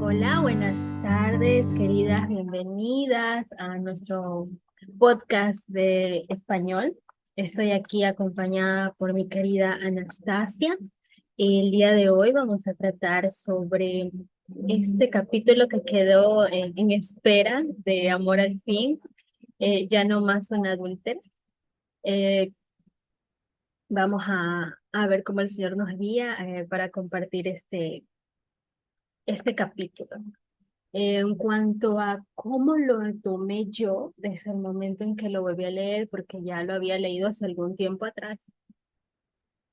Hola, buenas tardes, queridas, bienvenidas a nuestro podcast de español. Estoy aquí acompañada por mi querida Anastasia. El día de hoy vamos a tratar sobre este capítulo que quedó en espera de Amor al Fin, ya no más un adúltero. Eh, Vamos a ver cómo el Señor nos guía para compartir este capítulo. En cuanto a cómo lo tomé yo desde el momento en que lo volví a leer, porque ya lo había leído hace algún tiempo atrás,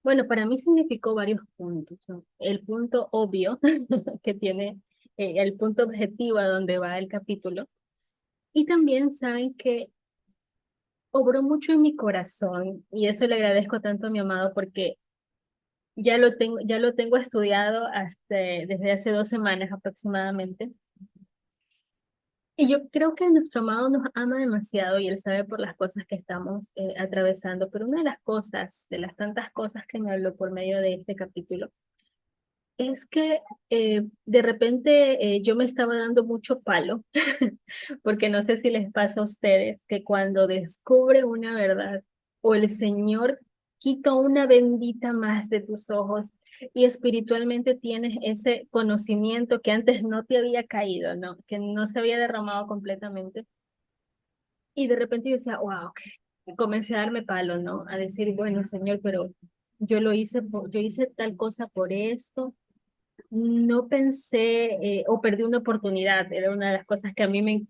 bueno, para mí significó varios puntos, ¿no? El punto obvio que tiene, el punto objetivo a donde va el capítulo, y también saben que obró mucho en mi corazón, y eso le agradezco tanto a mi amado porque ya lo tengo estudiado desde hace 2 semanas aproximadamente. Y yo creo que nuestro amado nos ama demasiado y él sabe por las cosas que estamos atravesando, pero una de las cosas, de las tantas cosas que me habló por medio de este capítulo, es que de repente yo me estaba dando mucho palo, porque no sé si les pasa a ustedes que cuando descubre una verdad o el Señor quita una bendita más de tus ojos y espiritualmente tienes ese conocimiento que antes no te había caído, ¿no? Que no se había derramado completamente. Y de repente yo decía, wow, y comencé a darme palo, ¿no? A decir, bueno, Señor, pero yo hice tal cosa por esto, no pensé o perdí una oportunidad, era una de las cosas que a mí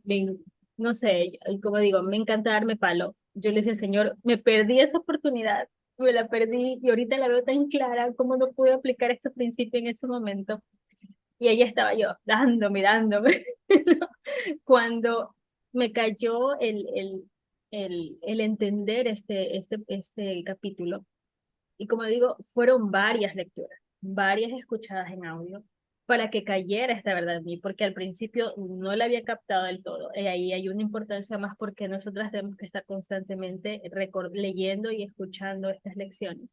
no sé, como digo, me encanta darme palo. Yo le decía, Señor, me perdí esa oportunidad, me la perdí y ahorita la veo tan clara, cómo no pude aplicar este principio en ese momento. Y ahí estaba yo, dándome. Cuando me cayó el entender este capítulo. Y como digo, fueron varias lecturas, varias escuchadas en audio para que cayera esta verdad en mí, porque al principio no la había captado del todo. Y ahí hay una importancia más porque nosotras tenemos que estar constantemente leyendo y escuchando estas lecciones,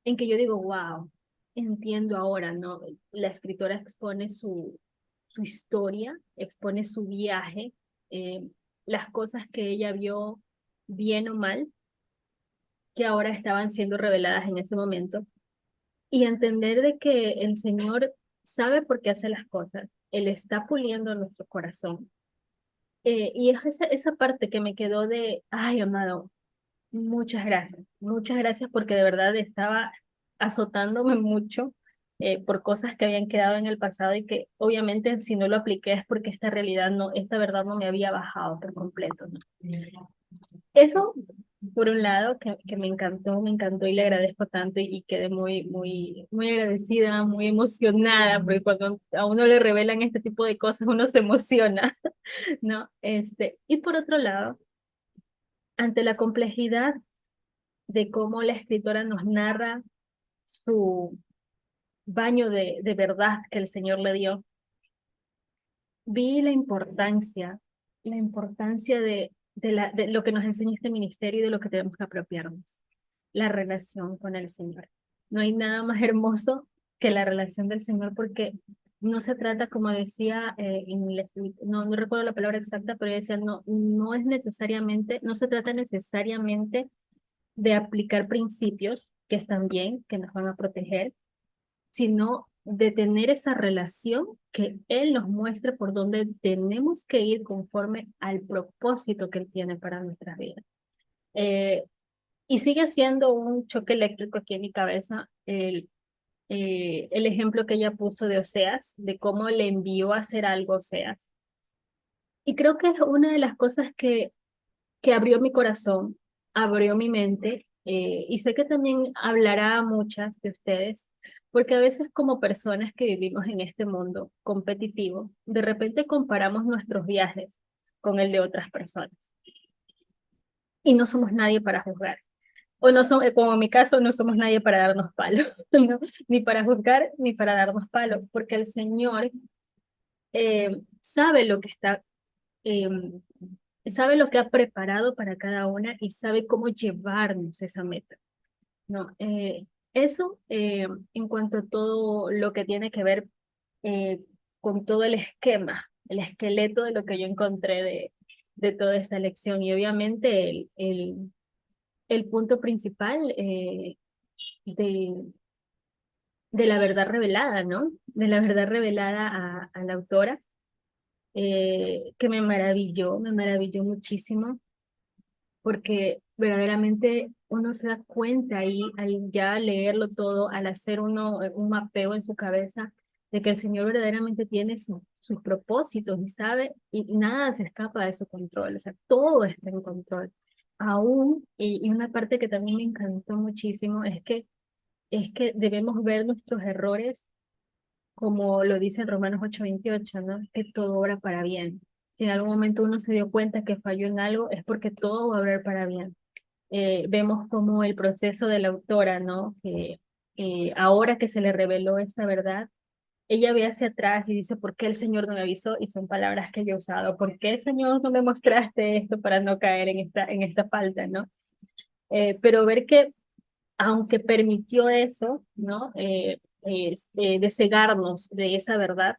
en que yo digo, wow, entiendo ahora, ¿no? La escritora expone su historia, expone su viaje, eh, las cosas que ella vio bien o mal, que ahora estaban siendo reveladas en ese momento y entender de que el Señor sabe por qué hace las cosas. Él está puliendo nuestro corazón. Y es esa parte que me quedó de, ay, amado, muchas gracias porque de verdad estaba azotándome mucho por cosas que habían quedado en el pasado y que obviamente si no lo apliqué es porque esta verdad no me había bajado por completo, ¿no? Eso, por un lado, que me encantó y le agradezco tanto y quedé muy agradecida, muy emocionada, porque cuando a uno le revelan este tipo de cosas, uno se emociona, ¿no? Y por otro lado, ante la complejidad de cómo la escritora nos narra su baño de verdad que el Señor le dio, vi la importancia de lo que nos enseña este ministerio y de lo que tenemos que apropiarnos, la relación con el Señor. No hay nada más hermoso que la relación del Señor porque no se trata, como decía, no recuerdo la palabra exacta, pero ella decía, no es necesariamente, no se trata necesariamente de aplicar principios que están bien, que nos van a proteger, sino de tener esa relación que Él nos muestre por dónde tenemos que ir conforme al propósito que Él tiene para nuestras vidas. Eh, y sigue siendo un choque eléctrico aquí en mi cabeza el ejemplo que ella puso de Oseas, de cómo le envió a hacer algo a Oseas. Y creo que es una de las cosas que abrió mi corazón, abrió mi mente, y sé que también hablará a muchas de ustedes, porque a veces como personas que vivimos en este mundo competitivo, de repente comparamos nuestros viajes con el de otras personas y no somos nadie para juzgar. O no somos, como en mi caso, no somos nadie para darnos palo, ¿no? Ni para juzgar, ni para darnos palo, porque el Señor sabe lo que eh, sabe lo que ha preparado para cada una y sabe cómo llevarnos esa meta, ¿no? Eso en cuanto a todo lo que tiene que ver con todo el esquema, el esqueleto de lo que yo encontré de toda esta lección. Y obviamente el punto principal de, de la verdad revelada, ¿no? De la verdad revelada a la autora, que me maravilló muchísimo, porque verdaderamente uno se da cuenta ahí al ya leerlo todo, al hacer uno un mapeo en su cabeza de que el Señor verdaderamente tiene sus propósitos y sabe, y nada se escapa de su control, o sea, todo está en control. Aún, y una parte que también me encantó muchísimo es que debemos ver nuestros errores como lo dice en Romanos 8:28, ¿no? Que todo obra para bien. Si en algún momento uno se dio cuenta que falló en algo, es porque todo va a obrar para bien. Vemos como el proceso de la autora, ¿no? Que ahora que se le reveló esa verdad, ella ve hacia atrás y dice, ¿por qué el Señor no me avisó? Y son palabras que yo he usado. ¿Por qué, Señor, no me mostraste esto para no caer en esta falta, ¿no? Pero ver que aunque permitió eso, ¿no? De cegarnos de esa verdad,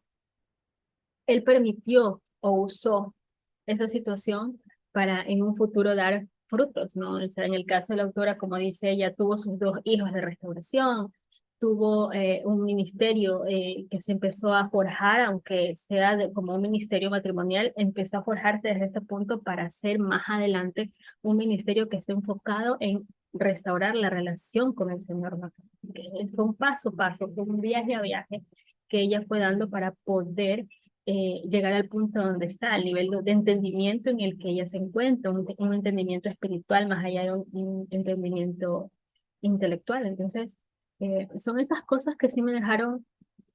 él permitió o usó esa situación para en un futuro dar frutos, ¿no? O sea, en el caso de la autora, como dice ella, tuvo sus dos hijos de restauración, tuvo un ministerio que se empezó a forjar, aunque sea como un ministerio matrimonial, empezó a forjarse desde ese punto para ser más adelante un ministerio que esté enfocado en restaurar la relación con el Señor, ¿no? Fue un paso a paso, fue un viaje a viaje que ella fue dando para poder llegar al punto donde está, al nivel de entendimiento en el que ella se encuentra, un entendimiento espiritual más allá de un entendimiento intelectual. Entonces, son esas cosas que sí me dejaron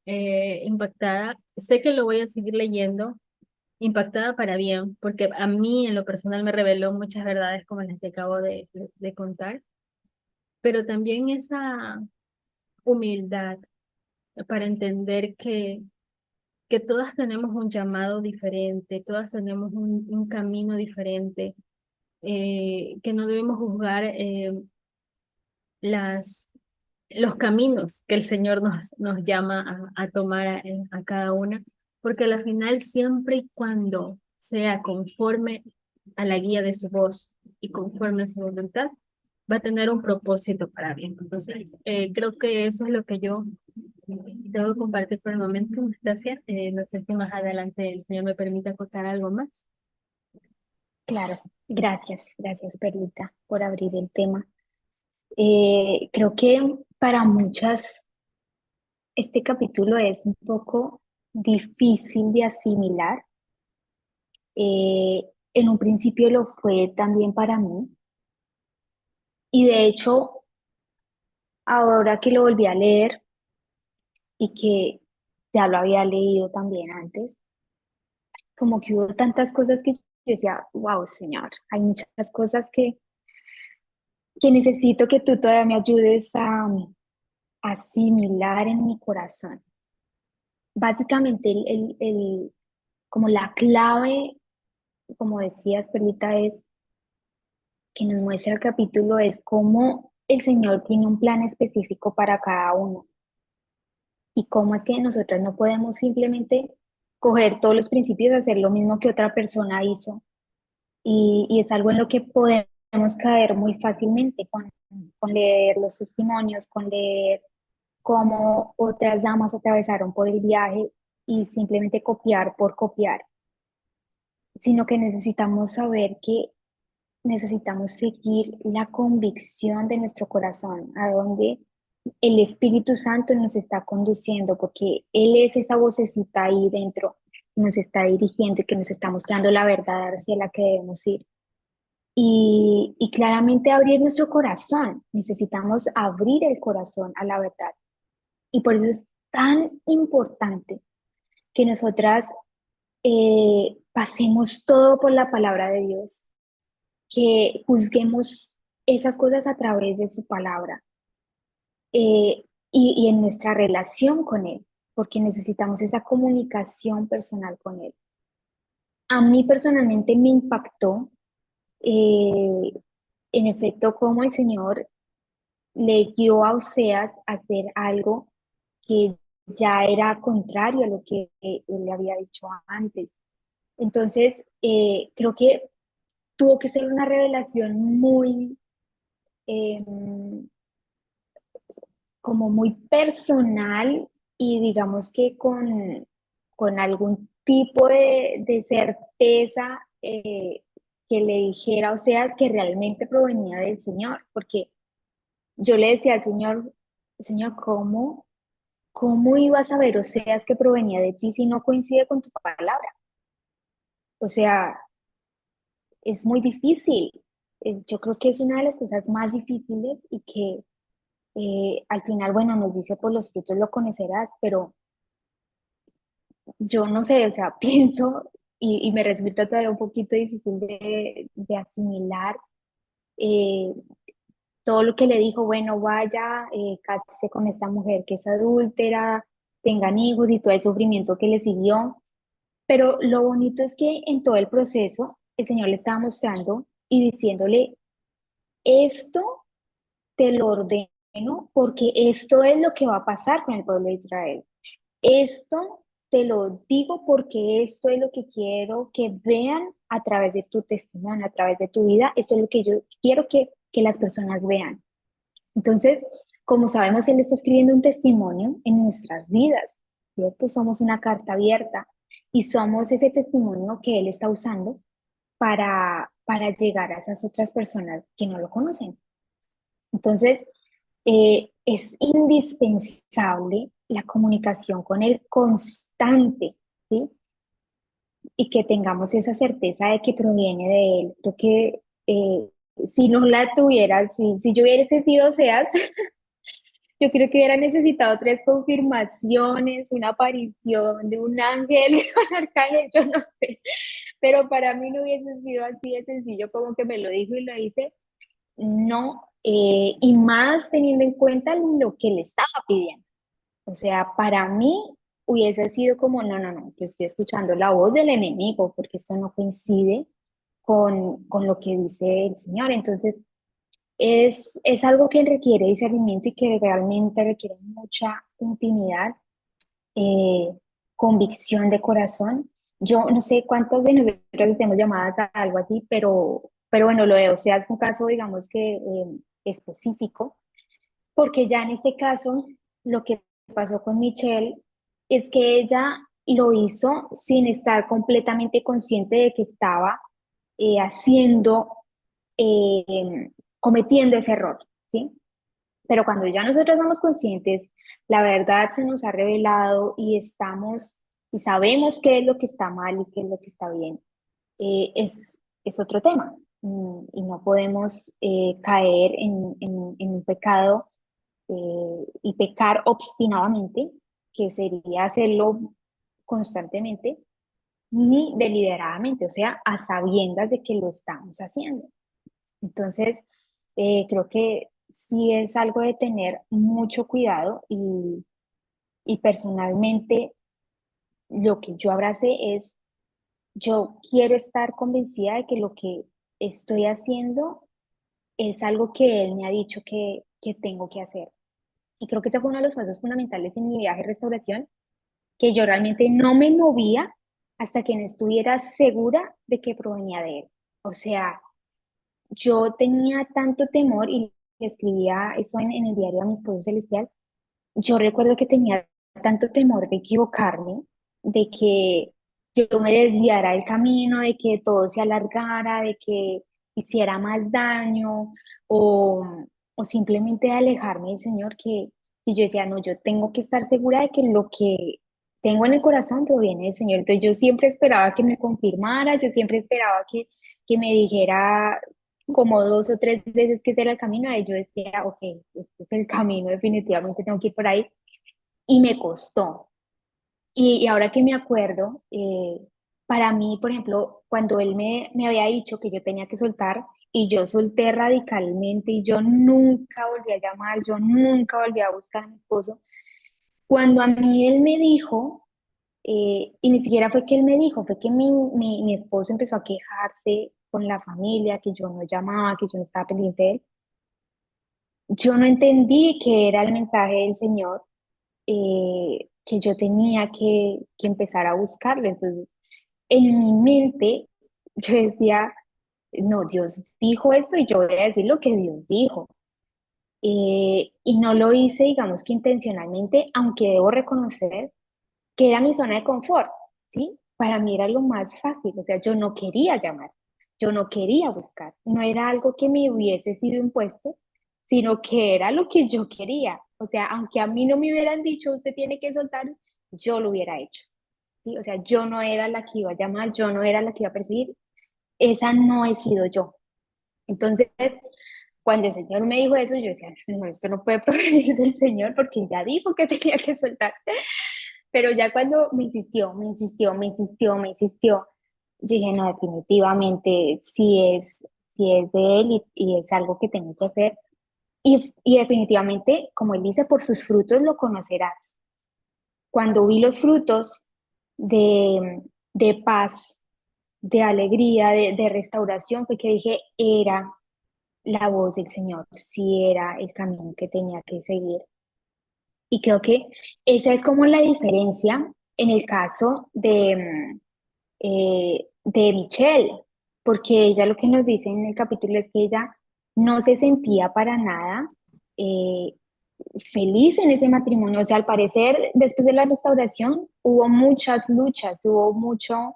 impactada. Sé que lo voy a seguir leyendo, impactada para bien, porque a mí en lo personal me reveló muchas verdades como las que acabo de contar, pero también esa humildad para entender que todas tenemos un llamado diferente, todas tenemos un camino diferente, que no debemos juzgar las, los caminos que el Señor nos llama a tomar a cada una, porque al final siempre y cuando sea conforme a la guía de su voz y conforme a su voluntad, va a tener un propósito para bien. Entonces, creo que eso es lo que yo tengo que compartir por el momento, Anastasia. No sé si más adelante el Señor me permite acotar algo más. Claro, gracias Perlita por abrir el tema. Creo que para muchas este capítulo es un poco difícil de asimilar. En un principio lo fue también para mí y de hecho ahora que lo volví a leer y que ya lo había leído también antes, como que hubo tantas cosas que yo decía, wow, Señor, hay muchas cosas que necesito que tú todavía me ayudes a asimilar en mi corazón. Básicamente, como la clave, como decías, Perlita, es que nos muestra el capítulo, es cómo el Señor tiene un plan específico para cada uno y cómo es que nosotros no podemos simplemente coger todos los principios y hacer lo mismo que otra persona hizo. Y es algo en lo que podemos caer muy fácilmente con leer los testimonios, con leer cómo otras damas atravesaron por el viaje y simplemente copiar por copiar, sino que necesitamos saber que necesitamos seguir la convicción de nuestro corazón, a donde el Espíritu Santo nos está conduciendo, porque Él es esa vocecita ahí dentro que nos está dirigiendo y que nos está mostrando la verdad hacia la que debemos ir. Y claramente abrir nuestro corazón, necesitamos abrir el corazón a la verdad. Y por eso es tan importante que nosotras pasemos todo por la palabra de Dios, que juzguemos esas cosas a través de su palabra y en nuestra relación con Él, porque necesitamos esa comunicación personal con Él. A mí personalmente me impactó, eh, en efecto, cómo el Señor le guió a Oseas a hacer algo que ya era contrario a lo que él le había dicho antes. Entonces, creo que tuvo que ser una revelación muy, eh, como muy personal y digamos que con algún tipo de certeza que le dijera, o sea, que realmente provenía del Señor, porque yo le decía al Señor, Señor, ¿cómo iba a saber, o sea, que provenía de ti si no coincide con tu palabra? O sea, es muy difícil. Yo creo que es una de las cosas más difíciles y que al final, bueno, nos dice, por los frutos lo conocerás, pero yo no sé, o sea, pienso y me resulta todavía un poquito difícil de asimilar eh, todo lo que le dijo, bueno, vaya, cásese con esta mujer que es adúltera, tengan hijos y todo el sufrimiento que le siguió. Pero lo bonito es que en todo el proceso el Señor le estaba mostrando y diciéndole, esto te lo ordeno porque esto es lo que va a pasar con el pueblo de Israel. Esto te lo digo porque esto es lo que quiero que vean a través de tu testimonio, a través de tu vida. Esto es lo que yo quiero que las personas vean. Entonces, como sabemos, Él está escribiendo un testimonio en nuestras vidas, ¿cierto? Somos una carta abierta y somos ese testimonio que Él está usando para llegar a esas otras personas que no lo conocen. Entonces, es indispensable la comunicación con Él constante, ¿sí? Y que tengamos esa certeza de que proviene de Él. Creo que si no la tuviera, si yo hubiese sido SEAS, yo creo que hubiera necesitado tres confirmaciones, una aparición de un ángel, de un arcángel, yo no sé. Pero para mí no hubiese sido así de sencillo como que me lo dijo y lo hice. No, y más teniendo en cuenta lo que le estaba pidiendo. O sea, para mí hubiese sido como, no, no, no, yo estoy escuchando la voz del enemigo porque esto no coincide con lo que dice el Señor. Entonces, es algo que requiere discernimiento y que realmente requiere mucha intimidad, eh, convicción de corazón. Yo no sé cuántos de nosotros estemos llamadas a algo así, pero bueno, lo de Osea es un caso, digamos que específico, porque ya en este caso lo que pasó con Michelle es que ella lo hizo sin estar completamente consciente de que estaba haciendo, cometiendo ese error, ¿sí? Pero cuando ya nosotros somos conscientes, la verdad se nos ha revelado y estamos y sabemos qué es lo que está mal y qué es lo que está bien, es otro tema. Y no podemos caer en un pecado y pecar obstinadamente, que sería hacerlo constantemente, ni deliberadamente, o sea, a sabiendas de que lo estamos haciendo. Entonces, creo que sí es algo de tener mucho cuidado y personalmente lo que yo abracé es, yo quiero estar convencida de que lo que estoy haciendo es algo que él me ha dicho que tengo que hacer. Y creo que ese fue uno de los pasos fundamentales en mi viaje de restauración, que yo realmente no me movía hasta que no estuviera segura de que provenía de él. O sea, yo tenía tanto temor y escribía eso en el diario a mi esposo celestial. Yo recuerdo que tenía tanto temor de equivocarme, de que yo me desviara del camino, de que todo se alargara, de que hiciera más daño o, o simplemente de alejarme del Señor, y yo decía, no, yo tengo que estar segura de que lo que tengo en el corazón proviene del Señor. Entonces yo siempre esperaba que me confirmara, yo siempre esperaba que me dijera como dos o tres veces que ese era el camino, y yo decía, ok, este es el camino, definitivamente tengo que ir por ahí, y me costó. Y ahora que me acuerdo, para mí, por ejemplo, cuando él me había dicho que yo tenía que soltar, y yo solté radicalmente, y yo nunca volví a llamar, yo nunca volví a buscar a mi esposo, cuando a mí él me dijo, y ni siquiera fue que él me dijo, fue que mi esposo empezó a quejarse con la familia, que yo no llamaba, que yo no estaba pendiente de él. Yo no entendí que era el mensaje del Señor, que yo tenía que empezar a buscarlo. Entonces, en mi mente, yo decía, no, Dios dijo esto y yo voy a decir lo que Dios dijo. Y no lo hice, digamos que intencionalmente, aunque debo reconocer que era mi zona de confort, ¿sí? Para mí era lo más fácil, o sea, yo no quería llamar, yo no quería buscar, no era algo que me hubiese sido impuesto, sino que era lo que yo quería. O sea, aunque a mí no me hubieran dicho, usted tiene que soltar, yo lo hubiera hecho, ¿sí? O sea, yo no era la que iba a llamar, yo no era la que iba a perseguir, esa no he sido yo. Entonces, cuando el Señor me dijo eso, yo decía, no, Señor, esto no puede provenir del Señor porque ya dijo que tenía que soltar. Pero ya cuando me insistió, me insistió, me insistió, me insistió, yo dije, no, definitivamente sí es de él y es algo que tengo que hacer. Y definitivamente, como él dice, por sus frutos lo conocerás. Cuando vi los frutos de paz, de alegría, de restauración, fue que dije, era la voz del Señor, sí era el camino que tenía que seguir. Y creo que esa es como la diferencia en el caso de Michelle, porque ella lo que nos dice en el capítulo es que ella no se sentía para nada eh, feliz en ese matrimonio. O sea, al parecer, después de la restauración, hubo muchas luchas, hubo mucho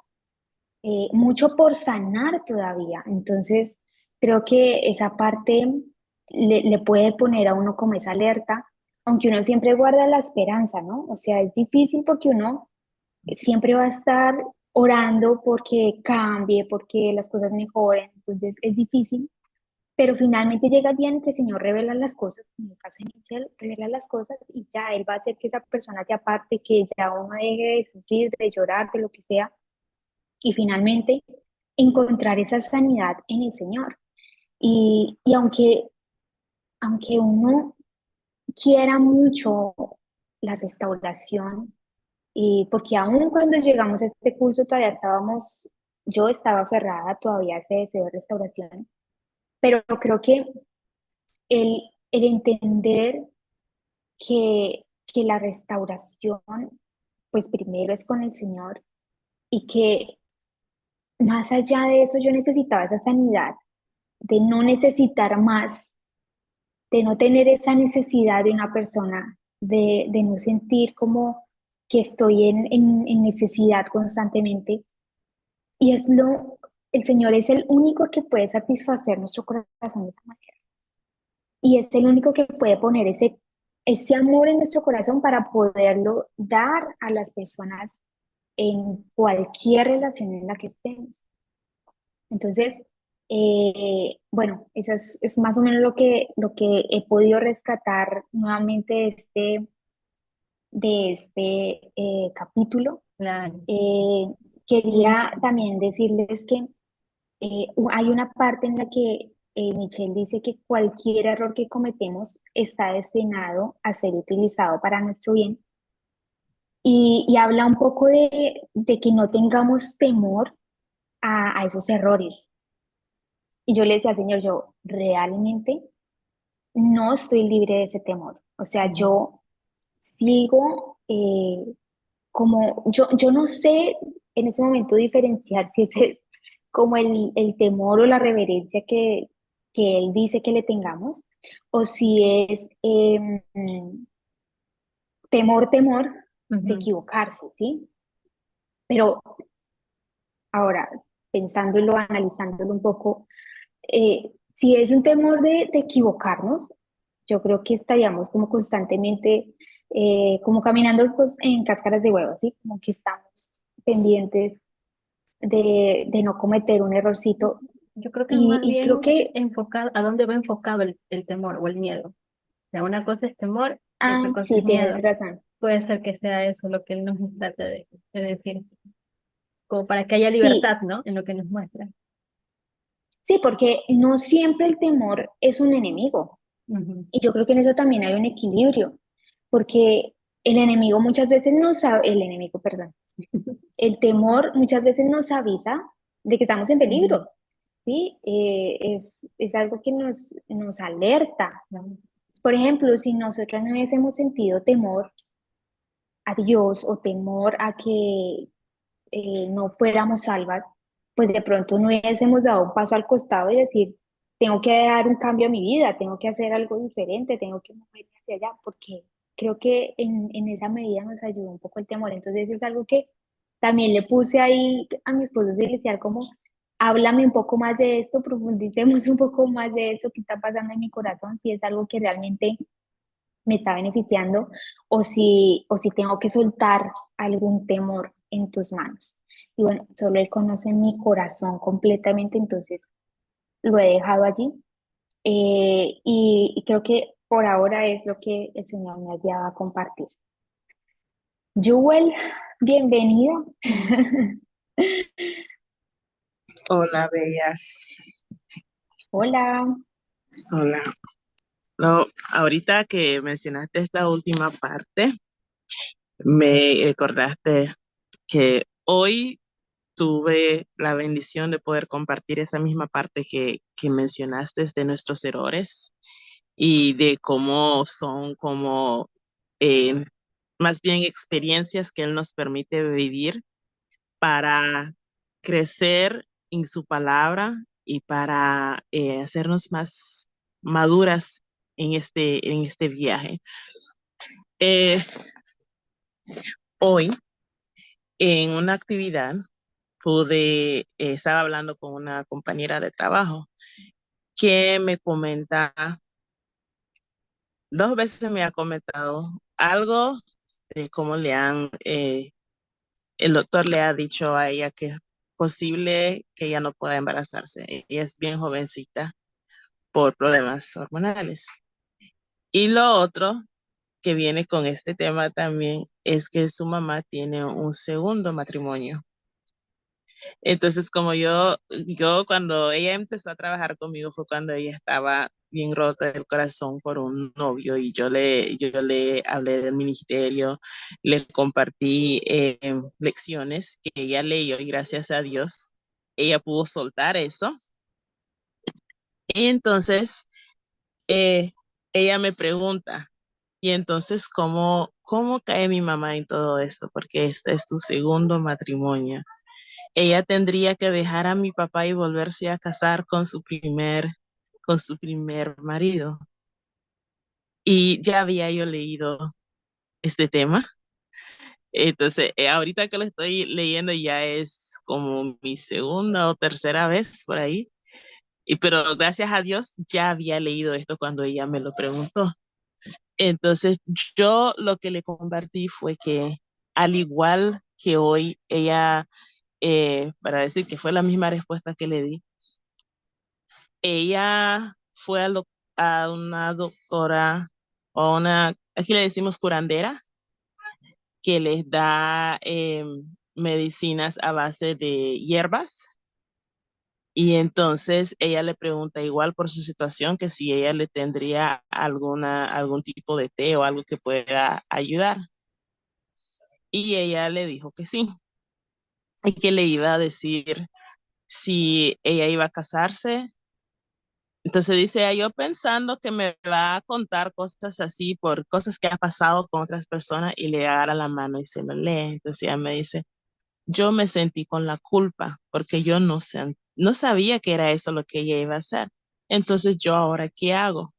por sanar todavía. Entonces, creo que esa parte le puede poner a uno como esa alerta, aunque uno siempre guarda la esperanza, ¿no? O sea, es difícil porque uno siempre va a estar orando porque cambie, porque las cosas mejoren, entonces es difícil, pero finalmente llega el día en que el Señor revela las cosas, en el caso de Michelle, revela las cosas y ya Él va a hacer que esa persona se aparte, que ya uno deje de sufrir, de llorar, de lo que sea, y finalmente encontrar esa sanidad en el Señor. Y aunque uno quiera mucho la restauración, y porque aún cuando llegamos a este curso todavía yo estaba aferrada todavía a ese deseo de restauración, pero creo que el entender que la restauración, pues primero es con el Señor y que más allá de eso yo necesitaba esa sanidad, de no necesitar más, de no tener esa necesidad de una persona, de no sentir como que estoy en necesidad constantemente. Y el Señor es el único que puede satisfacer nuestro corazón de esa manera. Y es el único que puede poner ese amor en nuestro corazón para poderlo dar a las personas en cualquier relación en la que estemos. Entonces, bueno, eso es más o menos lo que he podido rescatar nuevamente de este capítulo. Claro. Eh, Y Quería también decirles que hay una parte en la que Michelle dice que cualquier error que cometemos está destinado a ser utilizado para nuestro bien y habla un poco de que no tengamos temor a esos errores. Y yo le decía al Señor, yo realmente no estoy libre de ese temor. O sea, yo sigo yo no sé en ese momento diferenciar si ese es como el temor o la reverencia que él dice que le tengamos, o si es temor de ujú, equivocarse, ¿sí? Pero ahora, pensándolo, analizándolo un poco, si es un temor de equivocarnos, yo creo que estaríamos como constantemente, como caminando pues, en cáscaras de huevo, ¿sí? Como que estamos pendientes de no cometer un errorcito. yo creo que es más Y creo bien que, enfocado, a dónde va enfocado el temor o el miedo. O sea, una cosa es temor y otra cosa sí, es tienes miedo. razón. Puede ser que sea eso lo que él nos trata de decir, como para que haya Sí, libertad, ¿no? En lo que nos muestra. sí, porque no siempre el temor es un enemigo. Ujú, Y yo creo que en eso también hay un equilibrio, porque el enemigo muchas veces no sabe, el enemigo, perdón, el temor muchas veces nos avisa de que estamos en ujú, peligro, ¿sí? Es algo que nos alerta. claro. Por ejemplo, si nosotros no hubiésemos sentido temor, a Dios o temor a que no fuéramos salvas, pues de pronto no hubiésemos dado un paso al costado y decir, tengo que dar un cambio a mi vida, tengo que hacer algo diferente, tengo que moverme hacia allá, porque creo que en esa medida nos ayudó un poco el temor. Entonces es algo que también le puse ahí a mi esposo celestial como, háblame un poco más de esto, profundicemos un poco más de eso que está pasando en mi corazón, si es algo que realmente me está beneficiando o si tengo que soltar algún temor en tus manos. Y bueno, solo Él conoce mi corazón completamente, entonces lo he dejado allí. Y creo que por ahora es lo que el Señor me ha llevado a compartir. Jewel, bienvenida. Hola, bellas. Hola. Hola. No, ahorita que mencionaste esta última parte, me recordaste que hoy tuve la bendición de poder compartir esa misma parte que mencionaste de nuestros errores y de cómo son como eh, más bien experiencias que Él nos permite vivir para crecer en su palabra y para hacernos más maduras en este viaje. Eh, Hoy, en una actividad, estaba hablando con una compañera de trabajo que me comenta, dos veces me ha comentado algo de cómo el doctor le ha dicho a ella que es posible que ella no pueda embarazarse. Ella es bien jovencita por problemas hormonales. Y lo otro que viene con este tema también es que su mamá tiene un segundo matrimonio. Entonces, yo cuando ella empezó a trabajar conmigo fue cuando ella estaba bien rota del corazón por un novio y yo le hablé del ministerio, le compartí lecciones que ella leyó y gracias a Dios ella pudo soltar eso. Y entonces eh, ella me pregunta, y entonces, ¿cómo cae mi mamá en todo esto? Porque este es tu segundo matrimonio. Ella tendría que dejar a mi papá y volverse a casar con su primer marido. Y ya había yo leído este tema. Entonces, ahorita que lo estoy leyendo ya es como mi segunda o tercera vez por ahí. Pero gracias a Dios ya había leído esto cuando ella me lo preguntó. Entonces, yo lo que le compartí fue que al igual que hoy, ella, para decir que fue la misma respuesta que le di, ella fue a una doctora o a una, aquí le decimos curandera, que les da medicinas a base de hierbas. Y entonces ella le pregunta igual por su situación que si ella le tendría algún tipo de té o algo que pueda ayudar. Y ella le dijo que sí, y que le iba a decir si ella iba a casarse. Entonces dice, yo pensando que me va a contar cosas así por cosas que ha pasado con otras personas y le agarra la mano y se lo lee. Entonces ella me dice, yo me sentí con la culpa porque yo no sabía que era eso lo que ella iba a hacer. Entonces yo ahora, ¿qué hago?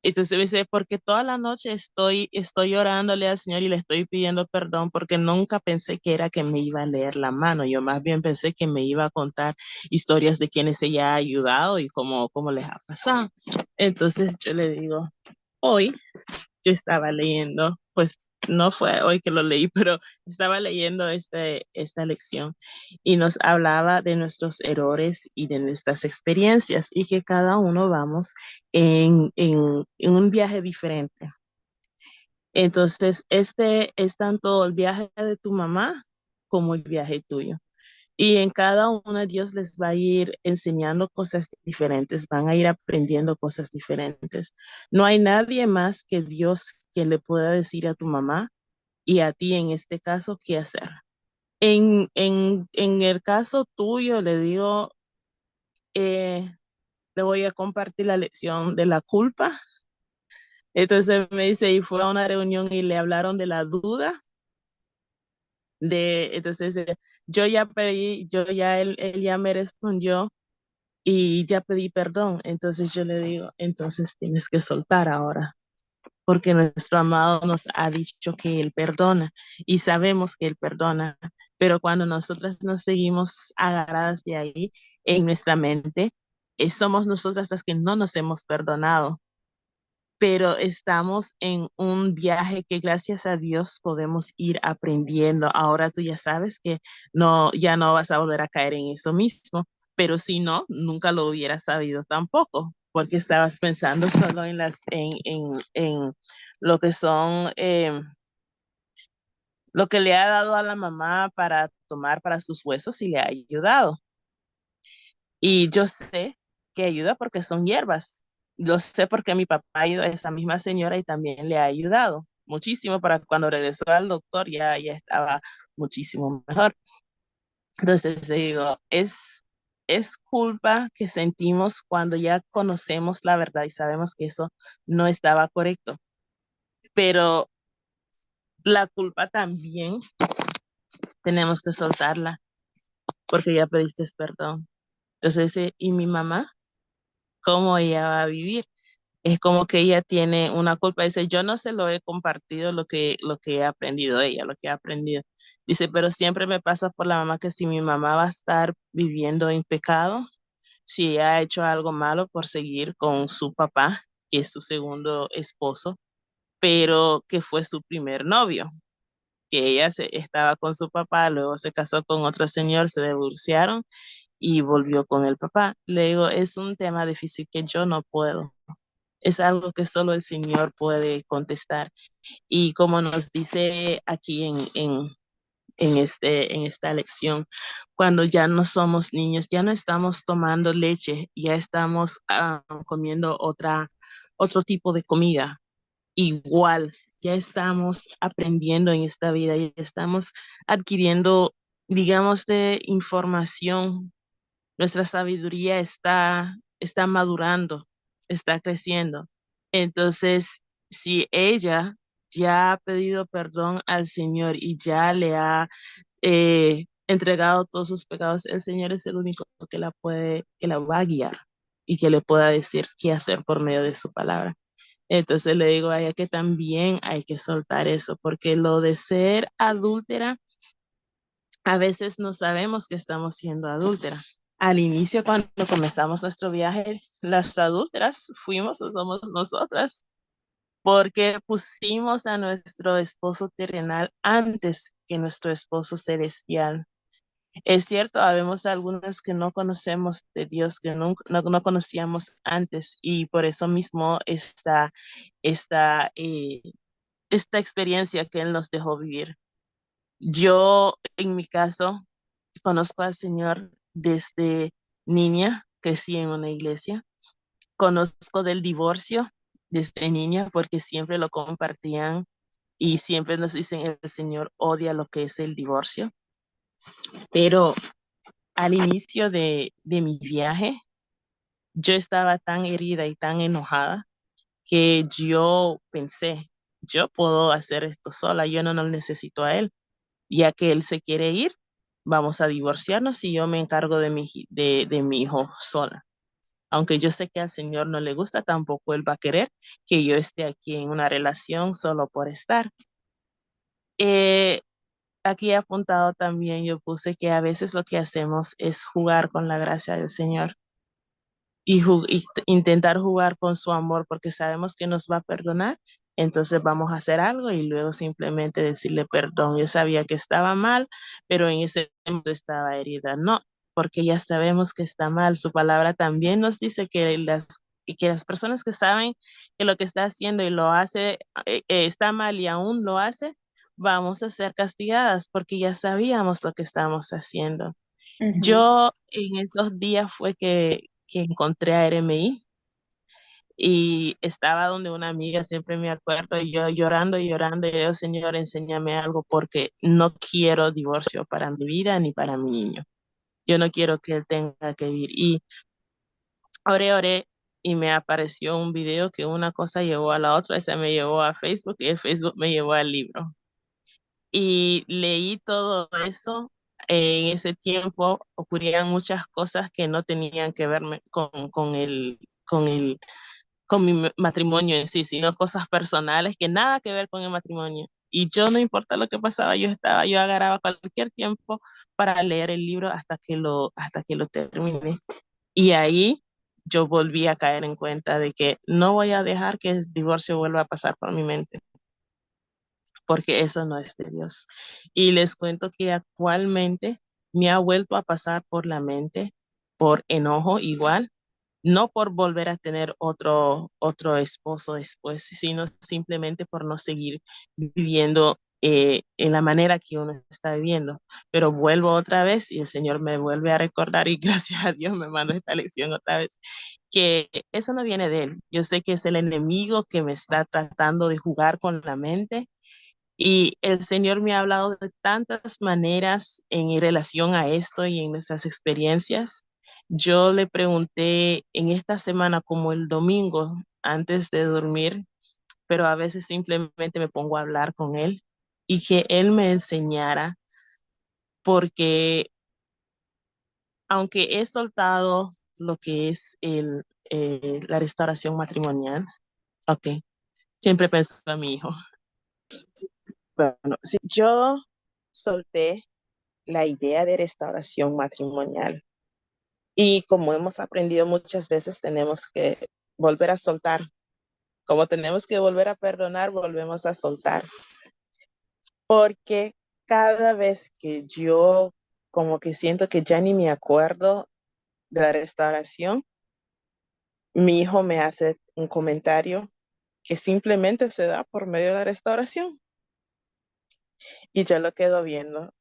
Entonces me dice, porque toda la noche estoy orándole al Señor y le estoy pidiendo perdón porque nunca pensé que era que me iba a leer la mano. Yo más bien pensé que me iba a contar historias de quienes ella ha ayudado y cómo les ha pasado. Entonces yo le digo, hoy yo estaba leyendo, pues no fue hoy que lo leí, pero estaba leyendo esta lección y nos hablaba de nuestros errores y de nuestras experiencias y que cada uno vamos en un viaje diferente. Entonces, este es tanto el viaje de tu mamá como el viaje tuyo. Y en cada uno Dios les va a ir enseñando cosas diferentes, van a ir aprendiendo cosas diferentes. No hay nadie más que Dios que le pueda decir a tu mamá y a ti en este caso qué hacer. En el caso tuyo, le digo, le voy a compartir la lección de la culpa. Entonces me dice, y fue a una reunión y le hablaron de la duda entonces yo ya pedí, él ya me respondió y ya pedí perdón. Entonces yo le digo, entonces tienes que soltar ahora, porque nuestro amado nos ha dicho que Él perdona y sabemos que Él perdona, pero cuando nosotras nos seguimos agarradas de ahí en nuestra mente, somos nosotras las que no nos hemos perdonado, pero estamos en un viaje que gracias a Dios podemos ir aprendiendo. Ahora tú ya sabes que no, ya no vas a volver a caer en eso mismo, pero si no, nunca lo hubieras sabido tampoco, porque estabas pensando solo en lo que son, lo que le ha dado a la mamá para tomar para sus huesos y le ha ayudado. Y yo sé que ayuda porque son hierbas. Lo sé porque mi papá ha ido a esa misma señora y también le ha ayudado muchísimo para cuando regresó al doctor ya estaba muchísimo mejor. Entonces digo, es culpa que sentimos cuando ya conocemos la verdad y sabemos que eso no estaba correcto. Pero la culpa también tenemos que soltarla porque ya pediste perdón. Entonces, ¿y mi mamá? ¿Cómo ella va a vivir? Es como que ella tiene una culpa. Dice, yo no se lo he compartido lo que he aprendido ella, lo que ha aprendido. Dice, pero siempre me pasa por la mamá que si mi mamá va a estar viviendo en pecado, si ella ha hecho algo malo por seguir con su papá, que es su segundo esposo, pero que fue su primer novio, que estaba con su papá, luego se casó con otro señor, se divorciaron y volvió con el papá. Le digo, es un tema difícil que yo no puedo. Es algo que solo el Señor puede contestar. Y como nos dice aquí en esta lección, cuando ya no somos niños, ya no estamos tomando leche, ya estamos comiendo otro tipo de comida. Igual, ya estamos aprendiendo en esta vida, ya estamos adquiriendo, digamos, de información. Nuestra sabiduría está madurando, está creciendo. Entonces, si ella ya ha pedido perdón al Señor y ya le ha entregado todos sus pecados, el Señor es el único que la va a guiar y que le pueda decir qué hacer por medio de su palabra. Entonces le digo a ella que también hay que soltar eso, porque lo de ser adúltera, a veces no sabemos que estamos siendo adúlteras. Al inicio, cuando comenzamos nuestro viaje, las adúlteras fuimos o somos nosotras, porque pusimos a nuestro esposo terrenal antes que nuestro esposo celestial. Es cierto, habemos algunas que no conocemos de Dios, que no conocíamos antes, y por eso mismo esta, eh, esta experiencia que Él nos dejó vivir. Yo, en mi caso, conozco al Señor desde niña, crecí en una iglesia. Conozco del divorcio desde niña porque siempre lo compartían y siempre nos dicen el Señor odia lo que es el divorcio. Pero al inicio de mi viaje, yo estaba tan herida y tan enojada que yo pensé, yo puedo hacer esto sola, yo no necesito a él, ya que él se quiere ir, vamos a divorciarnos y yo me encargo de mi hijo sola. Aunque yo sé que al Señor no le gusta, tampoco Él va a querer que yo esté aquí en una relación solo por estar. Eh, Aquí he apuntado también, yo puse que a veces lo que hacemos es jugar con la gracia del Señor y intentar jugar con su amor porque sabemos que nos va a perdonar, entonces vamos a hacer algo y luego simplemente decirle perdón. Yo sabía que estaba mal, pero en ese momento estaba herida. No, porque ya sabemos que está mal. Su palabra también nos dice y que las personas que saben que lo que está haciendo y lo hace está mal y aún lo hace, vamos a ser castigadas porque ya sabíamos lo que estamos haciendo. Ujú. Yo en esos días fue que encontré a RMI y estaba donde una amiga, siempre me acuerdo, y yo llorando y llorando, y yo, Señor, enséñame algo porque no quiero divorcio para mi vida ni para mi niño. Yo no quiero que él tenga que vivir. Y oré, oré, y me apareció un video que una cosa llevó a la otra, esa me llevó a Facebook y el Facebook me llevó al libro. Y leí todo eso. En ese tiempo ocurrían muchas cosas que no tenían que ver con mi matrimonio en sí, sino cosas personales que nada que ver con el matrimonio. Y yo no importa lo que pasaba, yo agarraba cualquier tiempo para leer el libro hasta que lo terminé. Y ahí yo volví a caer en cuenta de que no voy a dejar que el divorcio vuelva a pasar por mi mente, porque eso no es de Dios. Y les cuento que actualmente me ha vuelto a pasar por la mente, por enojo igual, no por volver a tener otro esposo después, sino simplemente por no seguir viviendo en la manera que uno está viviendo. Pero vuelvo otra vez y el Señor me vuelve a recordar y gracias a Dios me manda esta lección otra vez, que eso no viene de Él. Yo sé que es el enemigo que me está tratando de jugar con la mente y el Señor me ha hablado de tantas maneras en relación a esto y en nuestras experiencias. Yo le pregunté en esta semana, como el domingo, antes de dormir, pero a veces simplemente me pongo a hablar con Él y que Él me enseñara, porque aunque he soltado lo que es la restauración matrimonial, ok, siempre pensé a mi hijo. Bueno, si yo solté la idea de restauración matrimonial. Y como hemos aprendido muchas veces, tenemos que volver a soltar. Como tenemos que volver a perdonar, volvemos a soltar. Porque cada vez que yo como que siento que ya ni me acuerdo de la restauración, mi hijo me hace un comentario que simplemente se da por medio de la restauración. Y yo lo quedo viendo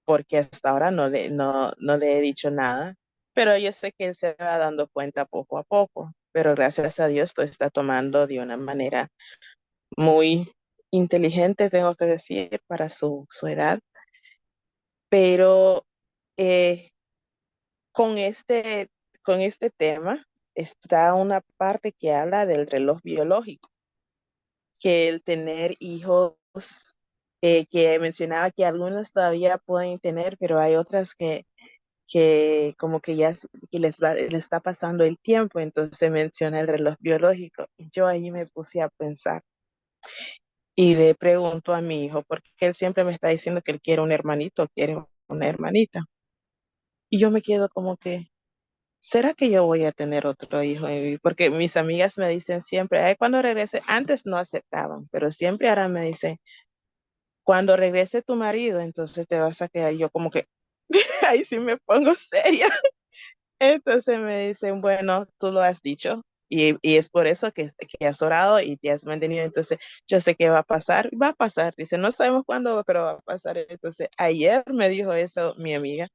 porque hasta ahora no le he dicho nada, pero yo sé que él se va dando cuenta poco a poco, pero gracias a Dios lo está tomando de una manera muy inteligente, tengo que decir, para su edad, pero eh, con con este tema está una parte que habla del reloj biológico, que el tener hijos, que mencionaba que algunos todavía pueden tener, pero hay otras que como que que les está pasando el tiempo, entonces se menciona el reloj biológico. Y yo ahí me puse a pensar y le pregunto a mi hijo, porque él siempre me está diciendo que él quiere un hermanito, quiere una hermanita. Y yo me quedo como que, ¿será que yo voy a tener otro hijo? Porque mis amigas me dicen siempre, ay, cuando regrese, antes no aceptaban, pero siempre ahora me dicen, cuando regrese tu marido, entonces te vas a quedar. Y yo como que, ahí sí me pongo seria. Entonces me dicen, bueno, tú lo has dicho y es por eso que has orado y te has mantenido. Entonces yo sé que va a pasar. Dice, no sabemos cuándo, pero va a pasar. Entonces ayer me dijo eso mi amiga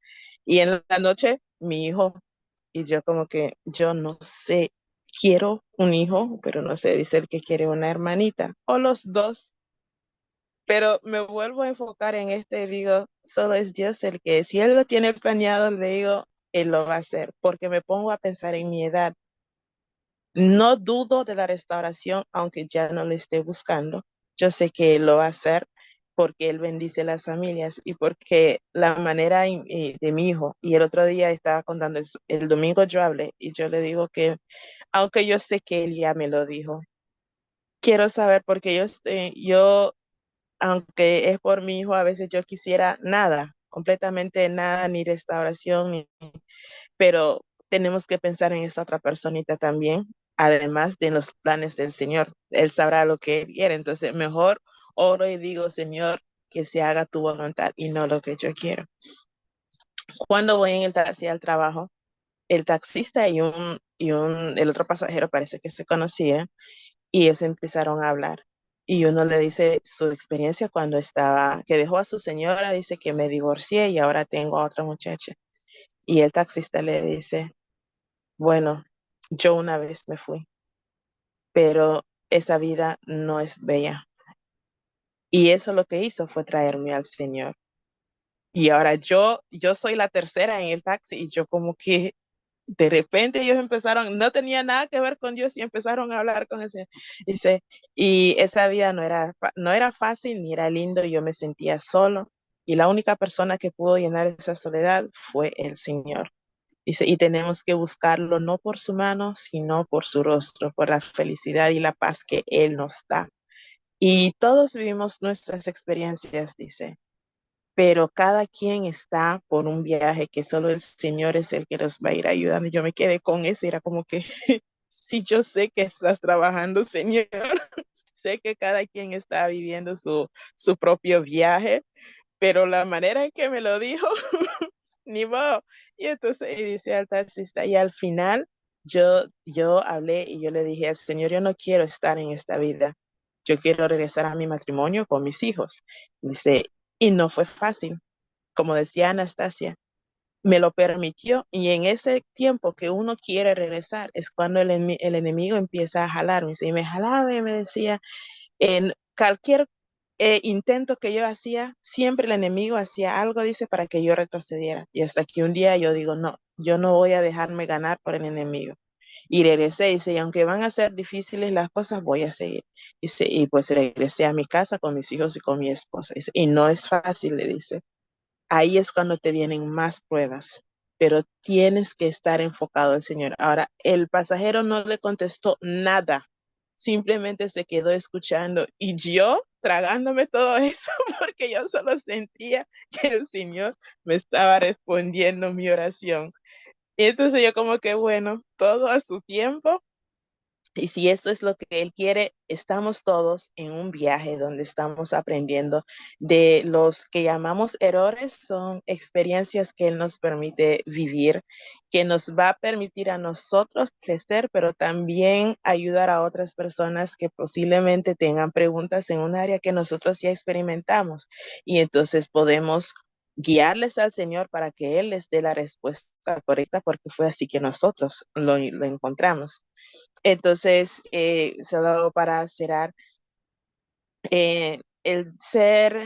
y en la noche mi hijo y yo como que yo no sé, quiero un hijo, pero no sé, dice el que quiere una hermanita o los dos. Pero me vuelvo a enfocar en este y digo, solo es Dios el que, si Él lo tiene planeado, le digo, Él lo va a hacer, porque me pongo a pensar en mi edad. No dudo de la restauración, aunque ya no lo esté buscando. Yo sé que Él lo va a hacer porque Él bendice las familias y porque la manera de mi hijo, y el otro día estaba contando, el domingo yo hablé y yo le digo que, aunque yo sé que Él ya me lo dijo, quiero saber porque yo aunque es por mi hijo, a veces yo quisiera nada, completamente nada, ni restauración, pero tenemos que pensar en esa otra personita también, además de los planes del Señor. Él sabrá lo que Él quiere, entonces mejor oro y digo, Señor, que se haga tu voluntad y no lo que yo quiero. Cuando voy en el taxi al trabajo, el taxista el otro pasajero parece que se conocían y ellos empezaron a hablar. Y uno le dice su experiencia cuando que dejó a su señora, dice que me divorcié y ahora tengo a otra muchacha. Y el taxista le dice, bueno, yo una vez me fui, pero esa vida no es bella. Y eso lo que hizo fue traerme al Señor. Y ahora yo soy la tercera en el taxi y yo como que de repente ellos empezaron, no tenía nada que ver con Dios y empezaron a hablar con el Señor. Dice, y esa vida no era fácil ni era lindo, yo me sentía solo y la única persona que pudo llenar esa soledad fue el Señor. Dice, y tenemos que buscarlo no por su mano, sino por su rostro, por la felicidad y la paz que Él nos da. Y todos vivimos nuestras experiencias, dice, pero cada quien está por un viaje que solo el Señor es el que nos va a ir ayudando. Yo me quedé con eso, era como que, sí, yo sé que estás trabajando, Señor, sé que cada quien está viviendo su propio viaje, pero la manera en que me lo dijo, ni modo. Y entonces y dice al taxista, y al final yo hablé y yo le dije al Señor, yo no quiero estar en esta vida, yo quiero regresar a mi matrimonio con mis hijos. Dice, y no fue fácil, como decía Anastasia, me lo permitió y en ese tiempo que uno quiere regresar es cuando el enemigo empieza a jalarme, y me jalaba y me decía, en cualquier intento que yo hacía, siempre el enemigo hacía algo, dice, para que yo retrocediera. Y hasta que un día yo digo, no, yo no voy a dejarme ganar por el enemigo. Y regresé, dice, y aunque van a ser difíciles las cosas, voy a seguir. Dice, y pues regresé a mi casa con mis hijos y con mi esposa. Dice, y no es fácil, le dice. Ahí es cuando te vienen más pruebas, pero tienes que estar enfocado al Señor. Ahora, el pasajero no le contestó nada, simplemente se quedó escuchando y yo tragándome todo eso porque yo solo sentía que el Señor me estaba respondiendo mi oración. Y entonces yo como que bueno, todo a su tiempo. Y si esto es lo que Él quiere, estamos todos en un viaje donde estamos aprendiendo de los que llamamos errores, son experiencias que Él nos permite vivir, que nos va a permitir a nosotros crecer, pero también ayudar a otras personas que posiblemente tengan preguntas en un área que nosotros ya experimentamos. Y entonces podemos guiarles al Señor para que Él les dé la respuesta correcta, porque fue así que nosotros lo encontramos. Entonces, solo para cerrar, el ser,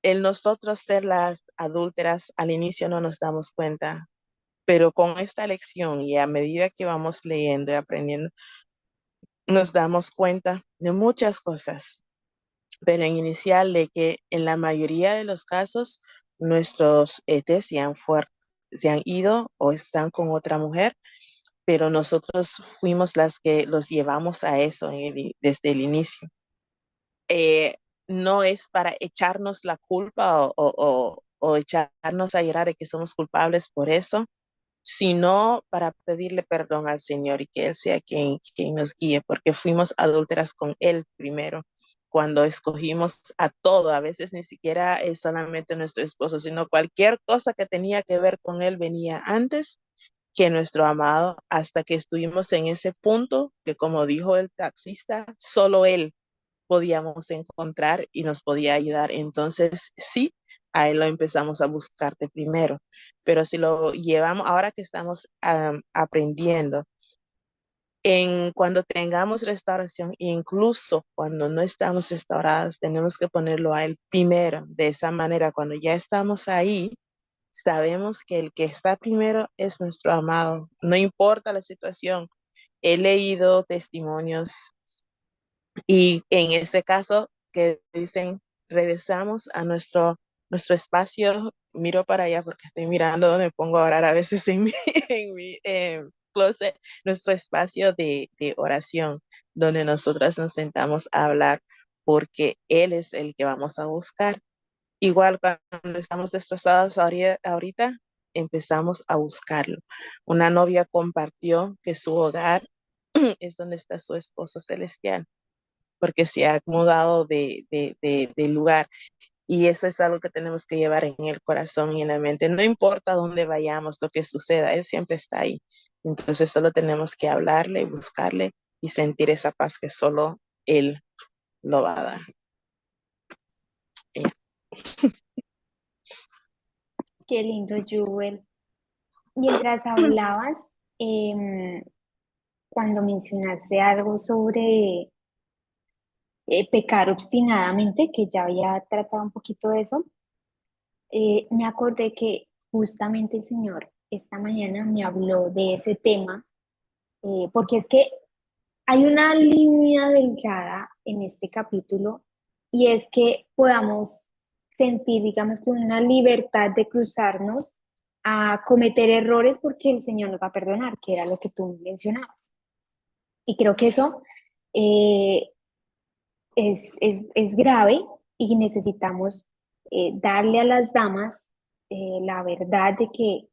el nosotros ser las adúlteras, al inicio no nos damos cuenta, pero con esta lección y a medida que vamos leyendo y aprendiendo, nos damos cuenta de muchas cosas, pero en inicial de que en la mayoría de los casos nuestros ETs se han ido o están con otra mujer, pero nosotros fuimos las que los llevamos a eso desde el inicio. No es para echarnos la culpa o echarnos a llorar de que somos culpables por eso, sino para pedirle perdón al Señor y que Él sea quien nos guíe, porque fuimos adúlteras con Él primero. Cuando escogimos a todo, a veces ni siquiera es solamente nuestro esposo, sino cualquier cosa que tenía que ver con Él venía antes que nuestro amado, hasta que estuvimos en ese punto que, como dijo el taxista, solo Él podíamos encontrar y nos podía ayudar. Entonces, sí, a Él lo empezamos a buscar de primero. Pero si lo llevamos, ahora que estamos aprendiendo, cuando tengamos restauración, incluso cuando no estamos restauradas, tenemos que ponerlo a Él primero. De esa manera, cuando ya estamos ahí, sabemos que el que está primero es nuestro amado. No importa la situación. He leído testimonios y en ese caso que dicen, regresamos a nuestro espacio, miro para allá porque estoy mirando donde pongo a orar a veces en mi, en mi closet, nuestro espacio de oración, donde nosotras nos sentamos a hablar porque Él es el que vamos a buscar. Igual cuando estamos destrozados ahorita, empezamos a buscarlo. Una novia compartió que su hogar es donde está su esposo celestial, porque se ha mudado de lugar. Y eso es algo que tenemos que llevar en el corazón y en la mente. No importa dónde vayamos, lo que suceda, Él siempre está ahí. Entonces solo tenemos que hablarle, buscarle y sentir esa paz que solo Él lo va a dar. Qué lindo, Jewel. Mientras hablabas, cuando mencionaste algo sobre pecar obstinadamente, que ya había tratado un poquito de eso, me acordé que justamente el Señor esta mañana me habló de ese tema, porque es que hay una línea delgada en este capítulo y es que podamos sentir, digamos, que una libertad de cruzarnos a cometer errores porque el Señor nos va a perdonar, que era lo que tú mencionabas. Y creo que eso eh, es grave y necesitamos darle a las damas la verdad de que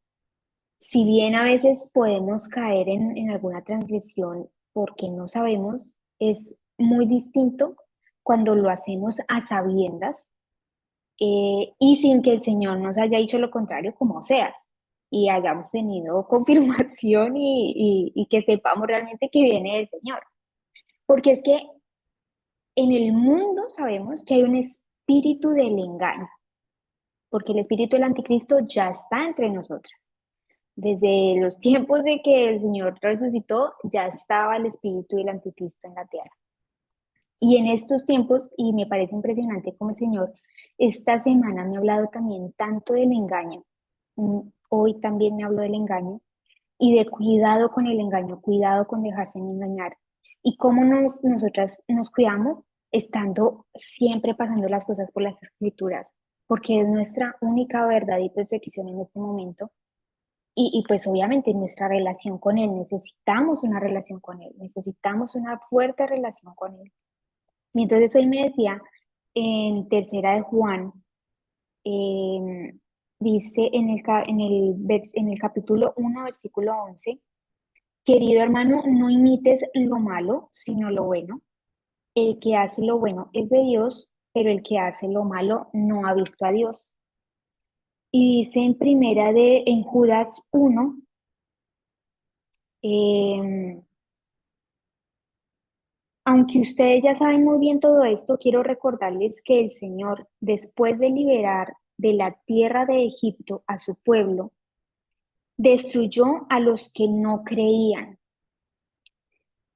si bien a veces podemos caer en alguna transgresión porque no sabemos, es muy distinto cuando lo hacemos a sabiendas y sin que el Señor nos haya dicho lo contrario, como seas, y hayamos tenido confirmación y que sepamos realmente que viene del Señor. Porque es que en el mundo sabemos que hay un espíritu del engaño, porque el espíritu del anticristo ya está entre nosotras. Desde los tiempos de que el Señor resucitó, ya estaba el espíritu del anticristo en la tierra. Y en estos tiempos, y me parece impresionante como el Señor esta semana me ha hablado también tanto del engaño. Hoy también me habló del engaño y de cuidado con el engaño, cuidado con dejarse engañar. Y cómo nosotras nos cuidamos estando siempre pasando las cosas por las escrituras, porque es nuestra única verdad y protección en este momento. Y pues obviamente nuestra relación con Él, necesitamos una relación con Él, necesitamos una fuerte relación con Él. Y entonces hoy me decía en tercera de Juan, eh, dice en el capítulo 1, versículo 11, querido hermano, no imites lo malo, sino lo bueno. El que hace lo bueno es de Dios, pero el que hace lo malo no ha visto a Dios. Y dice en Judas 1, aunque ustedes ya saben muy bien todo esto, quiero recordarles que el Señor, después de liberar de la tierra de Egipto a su pueblo, destruyó a los que no creían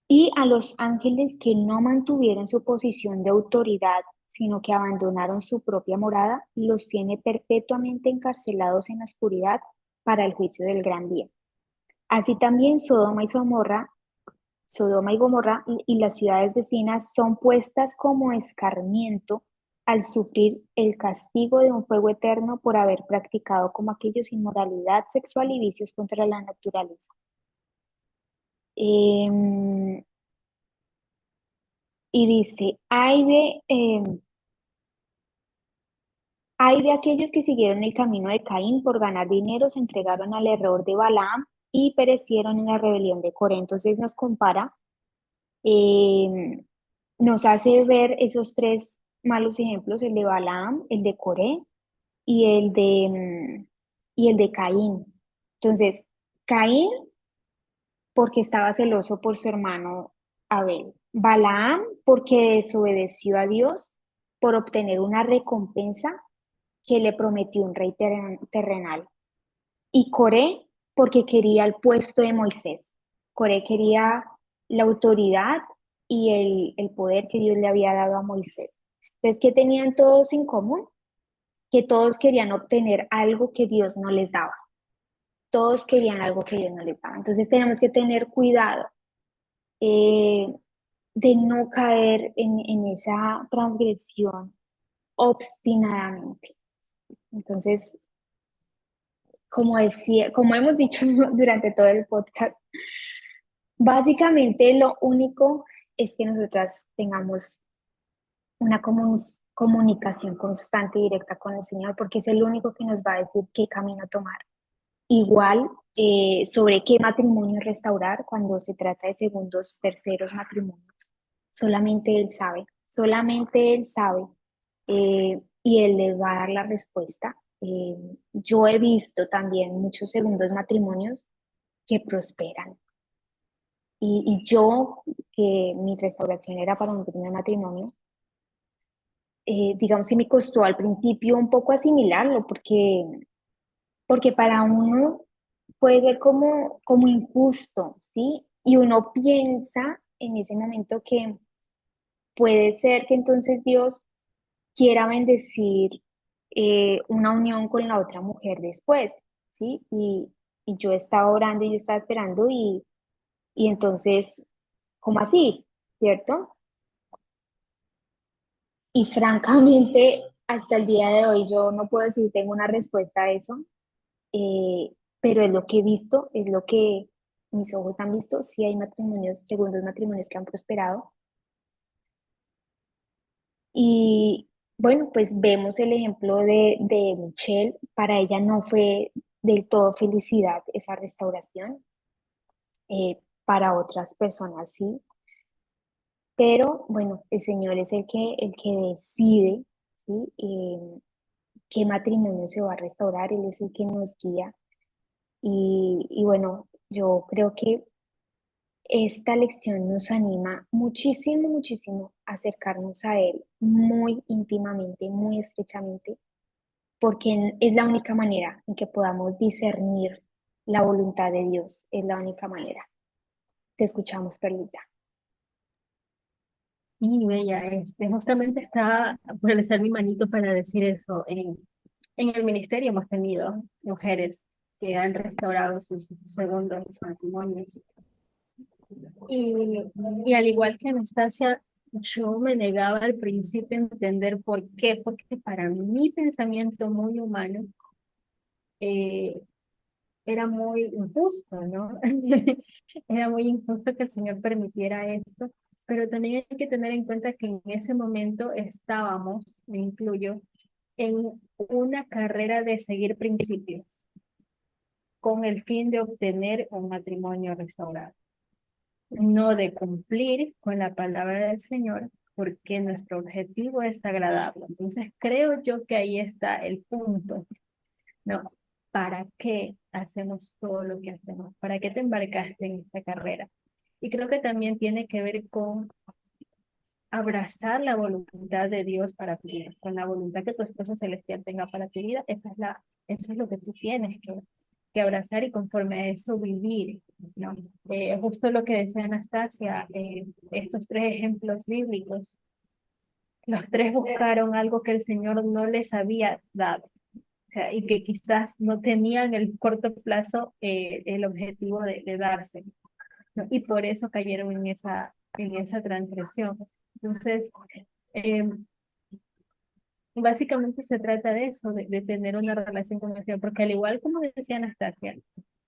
y a los ángeles que no mantuvieron su posición de autoridad, sino que abandonaron su propia morada, los tiene perpetuamente encarcelados en la oscuridad para el juicio del gran día. Así también Sodoma y Gomorra y las ciudades vecinas son puestas como escarmiento al sufrir el castigo de un fuego eterno por haber practicado como aquellos inmoralidad sexual y vicios contra la naturaleza. Em, y dice, hay de aquellos que siguieron el camino de Caín por ganar dinero, se entregaron al error de Balaam y perecieron en la rebelión de Coré. Entonces nos compara, eh, nos hace ver esos tres malos ejemplos, el de Balaam, el de Coré y y el de Caín. Entonces, Caín porque estaba celoso por su hermano Abel. Balaam porque desobedeció a Dios por obtener una recompensa que le prometió un rey terrenal. Y Coré porque quería el puesto de Moisés. Coré quería la autoridad y el poder que Dios le había dado a Moisés. Entonces, ¿qué tenían todos en común? Que todos querían obtener algo que Dios no les daba. Todos querían algo que Dios no les daba. Entonces tenemos que tener cuidado eh, de no caer en esa transgresión obstinadamente. Entonces, como hemos dicho durante todo el podcast, básicamente lo único es que nosotras tengamos una comunicación constante y directa con el Señor, porque es el único que nos va a decir qué camino tomar. Igual, sobre qué matrimonio restaurar cuando se trata de segundos, terceros matrimonios. Solamente Él sabe y Él les va a dar la respuesta. Yo he visto también muchos segundos matrimonios que prosperan. Y yo, que mi restauración era para mi primer matrimonio, digamos que me costó al principio un poco asimilarlo, porque para uno puede ser como injusto, ¿sí? Y uno piensa en ese momento que puede ser que entonces Dios quiera bendecir una unión con la otra mujer después, ¿sí? y yo estaba orando y yo estaba esperando y entonces, ¿cómo así? ¿Cierto? Y francamente, hasta el día de hoy yo no puedo decir tengo una respuesta a eso, eh, pero es lo que he visto, es lo que mis ojos han visto. Sí hay matrimonios, segundos matrimonios que han prosperado. Y bueno, pues vemos el ejemplo de Michelle. Para ella no fue del todo felicidad esa restauración. Para otras personas sí. Pero bueno, el Señor es el que decide, ¿sí? Qué matrimonio se va a restaurar. Él es el que nos guía. Y bueno, yo creo que esta lección nos anima muchísimo, muchísimo a acercarnos a Él muy íntimamente, muy estrechamente, porque es la única manera en que podamos discernir la voluntad de Dios, es la única manera. Te escuchamos, Perlita. Y bella, justamente estaba por alzar mi manito para decir eso. En el ministerio hemos tenido mujeres que han restaurado sus segundos matrimonios. Y, y al igual que Anastasia, yo me negaba al principio a entender por qué, porque para mi pensamiento muy humano eh, era muy injusto, ¿no? Era muy injusto que el Señor permitiera esto, pero también hay que tener en cuenta que en ese momento estábamos, me incluyo, en una carrera de seguir principios con el fin de obtener un matrimonio restaurado, no de cumplir con la palabra del Señor, porque nuestro objetivo es agradarlo. Entonces creo yo que ahí está el punto, ¿no? ¿Para qué hacemos todo lo que hacemos? ¿Para qué te embarcaste en esta carrera? Y creo que también tiene que ver con abrazar la voluntad de Dios para tu vida, con la voluntad que tu esposo celestial tenga para tu vida. Eso es lo que tú tienes que abrazar y conforme a eso vivir, ¿no? Justo lo que decía Anastasia, estos tres ejemplos bíblicos, los tres buscaron algo que el Señor no les había dado. O sea, y que quizás no tenían el corto plazo el objetivo de darse, ¿no? Y por eso cayeron en esa transgresión. Entonces, eh, básicamente se trata de eso, de tener una relación con el Señor, porque al igual como decía Anastasia,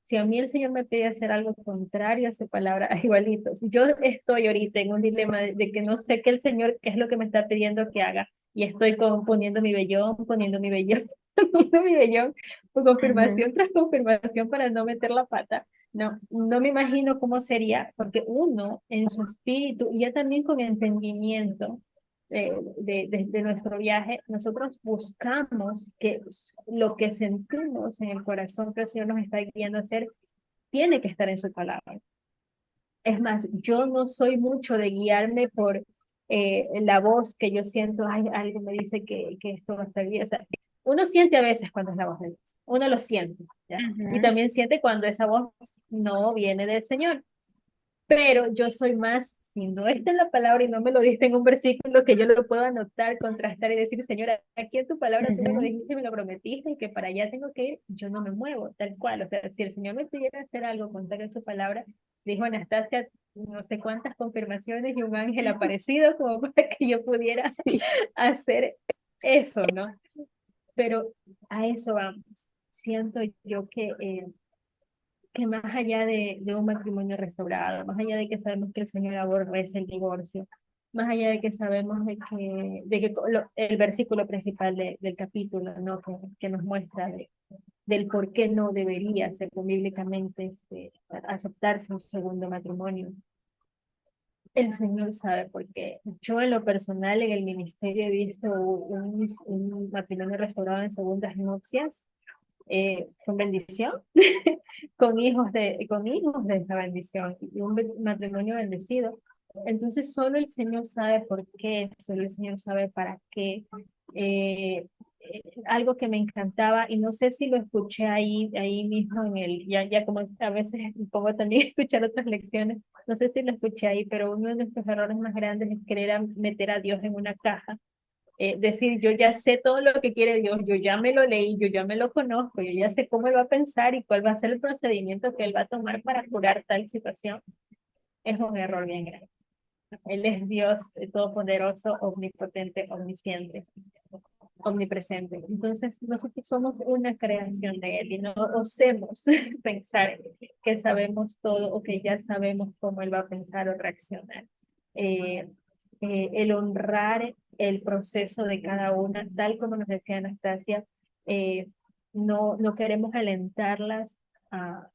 si a mí el Señor me pide hacer algo contrario a su palabra, igualito. Si yo estoy ahorita en un dilema de que no sé qué el Señor, qué es lo que me está pidiendo que haga, y estoy poniendo mi vellón, poniendo mi vellón, por Ujú, confirmación tras confirmación para no meter la pata. No, no me imagino cómo sería, porque uno en su espíritu y ya también con entendimiento de nuestro viaje, nosotros buscamos que lo que sentimos en el corazón que el Señor nos está guiando a hacer tiene que estar en su palabra. Es más, yo no soy mucho de guiarme por la voz que yo siento, ay, algo me dice que esto va a estar bien. O sea, uno siente a veces cuando es la voz de Dios, uno lo siente, ¿ya? Y ujú, también siente cuando esa voz no viene del Señor. Pero yo soy más, si no está en la palabra y no me lo diste en un versículo que yo lo puedo anotar, contrastar y decir, Señora, aquí en tu palabra tú me lo ujú, dijiste, me lo prometiste y que para allá tengo que ir, yo no me muevo, tal cual. O sea, si el Señor me pidiera hacer algo contrario a su palabra, dijo Anastasia, no sé cuántas confirmaciones y un ángel aparecido como para que yo pudiera sí. hacer eso, ¿no? Pero a eso vamos. Siento yo que más allá de un matrimonio restaurado, más allá de que sabemos que el Señor aborrece el divorcio, más allá de que sabemos el versículo principal del capítulo, ¿no? Que nos muestra del por qué no debería ser bíblicamente aceptarse un segundo matrimonio. El Señor sabe por qué. Yo en lo personal, en el ministerio he visto un matrimonio restaurado en segundas nupcias con bendición, con hijos de esa bendición y un matrimonio bendecido. Entonces solo el Señor sabe por qué, solo el Señor sabe para qué. Algo que me encantaba y no sé si lo escuché ahí mismo ya como a veces pongo también a escuchar otras lecciones, no sé si lo escuché ahí, pero uno de nuestros errores más grandes es querer meter a Dios en una caja decir, yo ya sé todo lo que quiere Dios, yo ya me lo leí, yo ya me lo conozco, yo ya sé cómo él va a pensar y cuál va a ser el procedimiento que él va a tomar para curar tal situación, es un error bien grande. Él es Dios todopoderoso, omnipotente, omnisciente, omnipresente. Entonces, nosotros somos una creación de Él y no osemos pensar que sabemos todo o que ya sabemos cómo Él va a pensar o reaccionar. Eh, el honrar el proceso de cada una, tal como nos decía Anastasia, eh, no queremos alentarlas a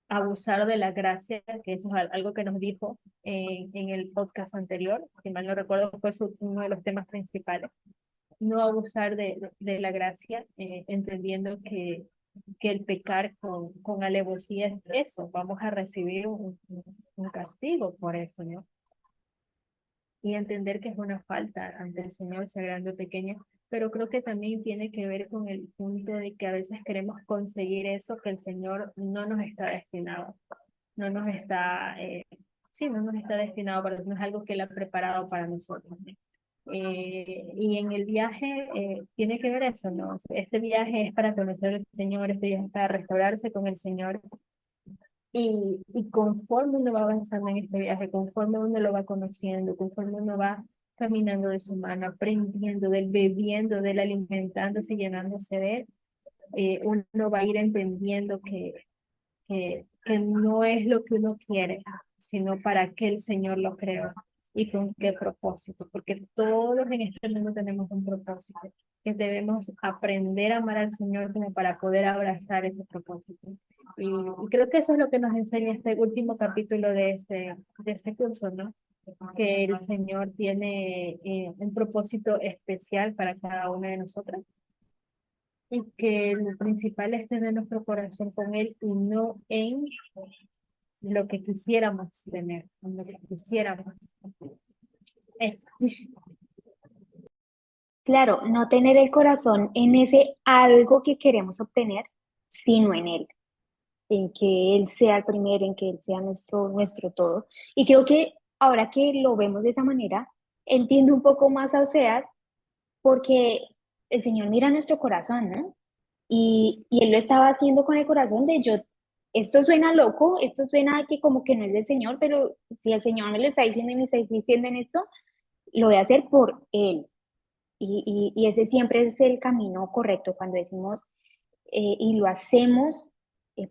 abusar de la gracia, que eso es algo que nos dijo en el podcast anterior, si mal no recuerdo, fue uno de los temas principales. No abusar de la gracia, entendiendo que el pecar con alevosía es eso, vamos a recibir un castigo por eso, ¿no? Y entender que es una falta ante el Señor, sea grande o pequeña, pero creo que también tiene que ver con el punto de que a veces queremos conseguir eso que el Señor no nos está destinado, no nos está, sí, no nos está destinado para eso, no es algo que Él ha preparado para nosotros, ¿no? Y en el viaje tiene que ver eso, ¿no? Este viaje es para conocer al Señor, este viaje es para restaurarse con el Señor. Y conforme uno va avanzando en este viaje, conforme uno lo va conociendo, conforme uno va caminando de su mano, aprendiendo del bebiendo, del alimentándose, llenándose de él, uno va a ir entendiendo que no es lo que uno quiere, sino para qué el Señor lo creó y con qué propósito, porque todos en este mundo tenemos un propósito, que debemos aprender a amar al Señor como para poder abrazar ese propósito. Y creo que eso es lo que nos enseña este último capítulo de este curso, ¿no? Que el Señor tiene un propósito especial para cada una de nosotras y que lo principal es tener nuestro corazón con Él y no en lo que quisiéramos tener, en lo que quisiéramos. Eso. Claro, no tener el corazón en ese algo que queremos obtener, sino en Él, en que Él sea el primero, en que Él sea nuestro todo. Y creo que ahora que lo vemos de esa manera, entiendo un poco más a Oseas, porque el Señor mira nuestro corazón, ¿no? Y Él lo estaba haciendo con el corazón de yo, esto suena loco, esto suena que como que no es del Señor, pero si el Señor me lo está diciendo y me está diciendo en esto, lo voy a hacer por Él. Y ese siempre es el camino correcto cuando decimos y lo hacemos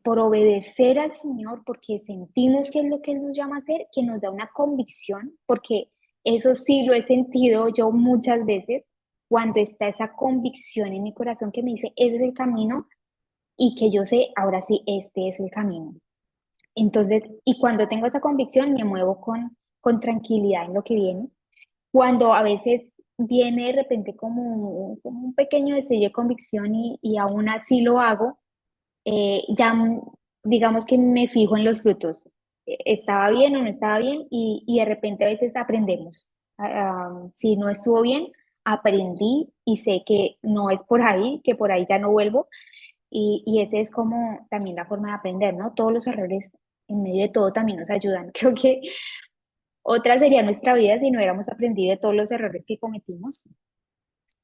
por obedecer al Señor, porque sentimos que es lo que Él nos llama a hacer, que nos da una convicción, porque eso sí lo he sentido yo muchas veces, cuando está esa convicción en mi corazón que me dice, ese es el camino, y que yo sé, ahora sí, este es el camino. Entonces, y cuando tengo esa convicción, me muevo con tranquilidad en lo que viene. Cuando a veces viene de repente como un pequeño destello de convicción y aún así lo hago, ya digamos que me fijo en los frutos. ¿Estaba bien o no estaba bien? Y de repente a veces aprendemos. Si no estuvo bien, aprendí y sé que no es por ahí, que por ahí ya no vuelvo. Y ese es como también la forma de aprender, ¿no? Todos los errores en medio de todo también nos ayudan. Creo que otra sería nuestra vida si no hubiéramos aprendido de todos los errores que cometimos.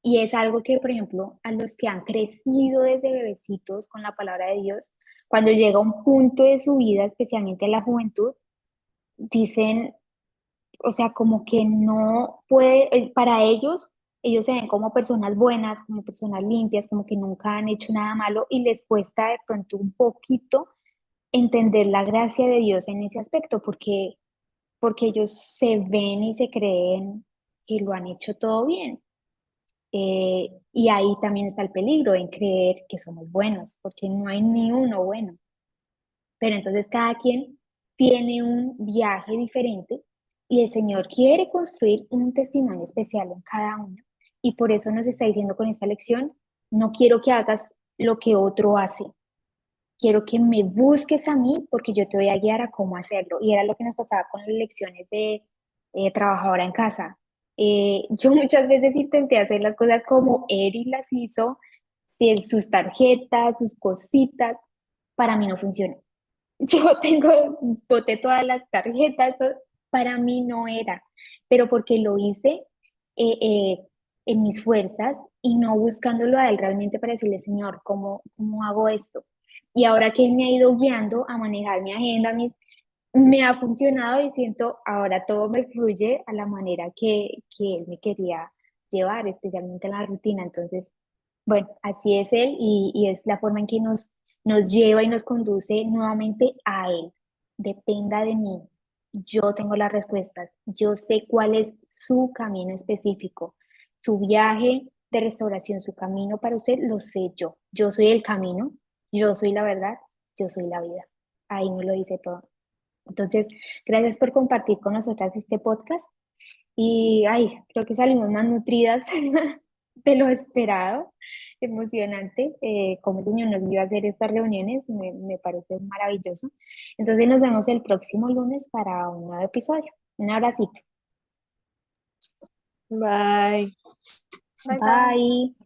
Y es algo que, por ejemplo, a los que han crecido desde bebecitos con la palabra de Dios, cuando llega un punto de su vida, especialmente en la juventud, dicen, o sea, como que no puede, para ellos se ven como personas buenas, como personas limpias, como que nunca han hecho nada malo y les cuesta de pronto un poquito entender la gracia de Dios en ese aspecto, porque ellos se ven y se creen que lo han hecho todo bien. Y ahí también está el peligro en creer que somos buenos, porque no hay ni uno bueno. Pero entonces cada quien tiene un viaje diferente y el Señor quiere construir un testimonio especial en cada uno. Y por eso nos está diciendo con esta lección, no quiero que hagas lo que otro hace, quiero que me busques a mí porque yo te voy a guiar a cómo hacerlo. Y era lo que nos pasaba con las lecciones de trabajadora en casa. Yo muchas veces intenté hacer las cosas como Eri las hizo, si sus tarjetas, sus cositas, para mí no funcionó. Yo boté todas las tarjetas, para mí no era, pero porque lo hice en mis fuerzas y no buscándolo a Él realmente para decirle, Señor, ¿cómo hago esto? Y ahora que Él me ha ido guiando a manejar mi agenda, me ha funcionado y siento ahora todo me fluye a la manera que Él me quería llevar, especialmente en la rutina. Entonces, bueno, así es Él y es la forma en que nos lleva y nos conduce nuevamente a Él. Dependa de mí. Yo tengo las respuestas. Yo sé cuál es su camino específico, su viaje de restauración, su camino para usted, lo sé yo. Yo soy el camino, yo soy la verdad, yo soy la vida. Ahí me lo dice todo. Entonces, gracias por compartir con nosotras este podcast y ay, creo que salimos más nutridas de lo esperado, emocionante, como el Señor nos iba a hacer estas reuniones, me parece maravilloso. Entonces nos vemos el próximo lunes para un nuevo episodio. Un abracito. Bye. Bye, bye. Bye.